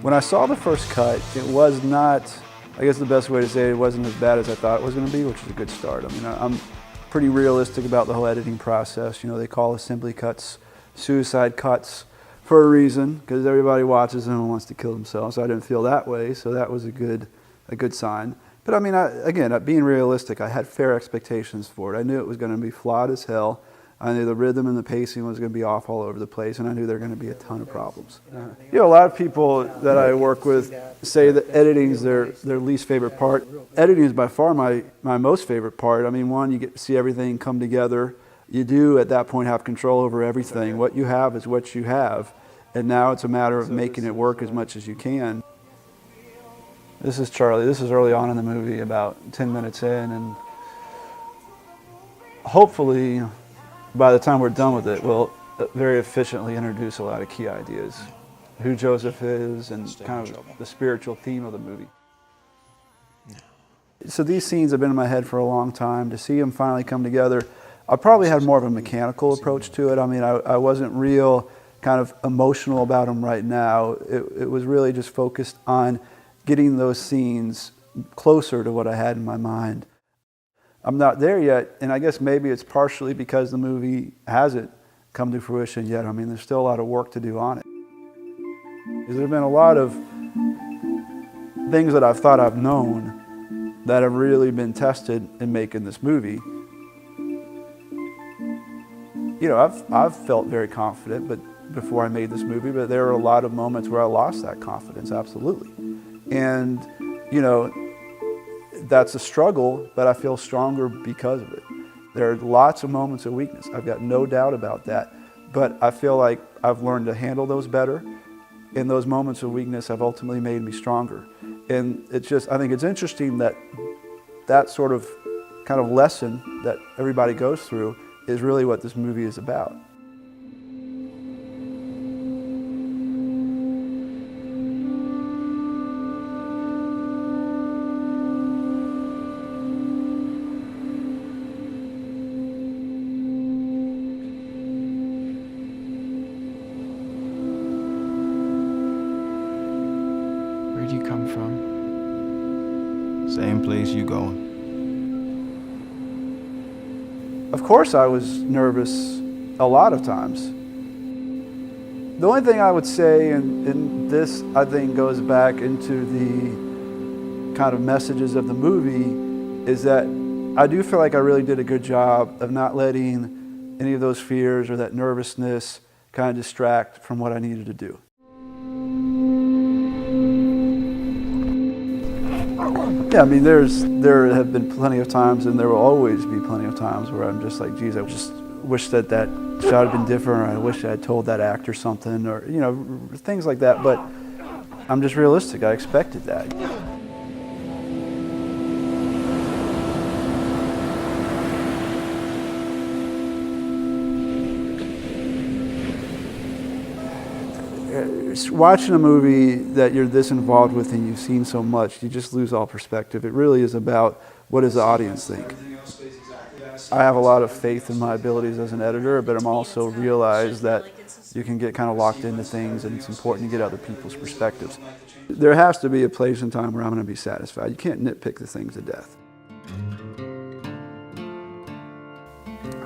When I saw the first cut, it was not, I guess the best way to say it wasn't as bad as I thought it was going to be, which is a good start. I mean, I'm pretty realistic about the whole editing process. You know, they call assembly cuts suicide cuts for a reason, because everybody watches them and wants to kill themselves. So I didn't feel that way, so that was a good sign. But I mean, again, being realistic, I had fair expectations for it. I knew it was going to be flawed as hell. I knew the rhythm and the pacing was going to be off all over the place, and I knew there were going to be a ton of problems. You know, a lot of people that I work with say that editing is their least favorite part. Editing is by far my most favorite part. I mean, one, you get to see everything come together. You do, at that point, have control over everything. What you have is what you have, and now it's a matter of making it work as much as you can. This is Charlie. This is early on in the movie, about 10 minutes in, and hopefully, by the time we're done with it, we'll very efficiently introduce a lot of key ideas. Who Joseph is and kind of the spiritual theme of the movie. So these scenes have been in my head for a long time. To see them finally come together, I probably had more of a mechanical approach to it. I mean, I wasn't real kind of emotional about them right now. It was really just focused on getting those scenes closer to what I had in my mind. I'm not there yet, and I guess maybe it's partially because the movie hasn't come to fruition yet. I mean, there's still a lot of work to do on it. There have been a lot of things that I've thought I've known that have really been tested in making this movie. You know, I've felt very confident before I made this movie, but there are a lot of moments where I lost that confidence, absolutely. And, you know, that's a struggle, but I feel stronger because of it. There are lots of moments of weakness. I've got no doubt about that. But I feel like I've learned to handle those better. And those moments of weakness have ultimately made me stronger. And it's just, I think it's interesting that that sort of kind of lesson that everybody goes through is really what this movie is about. Where'd you come from? Same place you going. Of course I was nervous a lot of times. The only thing I would say, and this I think goes back into the kind of messages of the movie, is that I do feel like I really did a good job of not letting any of those fears or that nervousness kind of distract from what I needed to do. Yeah, I mean, there have been plenty of times, and there will always be plenty of times where I'm just like, geez, I just wish that shot had been different, or I wish I had told that actor something, or, you know, things like that. But I'm just realistic. I expected that. Watching a movie that you're this involved with and you've seen so much, you just lose all perspective. It really is about what does the audience think. I have a lot of faith in my abilities as an editor, but I'm also realized that you can get kind of locked into things, and it's important to get other people's perspectives. There has to be a place and time where I'm going to be satisfied. You can't nitpick the things to death.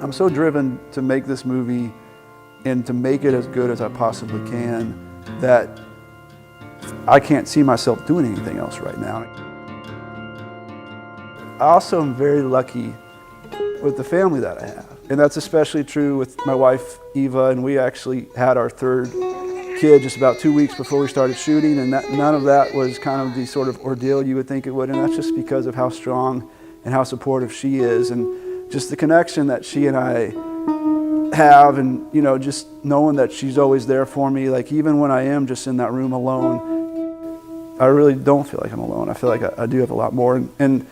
I'm so driven to make this movie and to make it as good as I possibly can that I can't see myself doing anything else right now. I also am very lucky with the family that I have. And that's especially true with my wife, Eva, and we actually had our third kid just about 2 weeks before we started shooting, and none of that was kind of the sort of ordeal you would think it would, and that's just because of how strong and how supportive she is, and just the connection that she and I have, and, you know, just knowing that she's always there for me. Like, even when I am just in that room alone, I really don't feel like I'm alone. I feel like I do have a lot more, and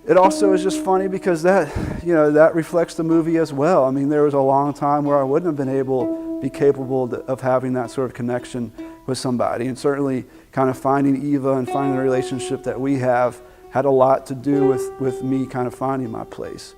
it also is just funny because that, you know, that reflects the movie as well. I mean, there was a long time where I wouldn't have been able be capable of having that sort of connection with somebody. And certainly kind of finding Eva and finding the relationship that we have had a lot to do with me kind of finding my place.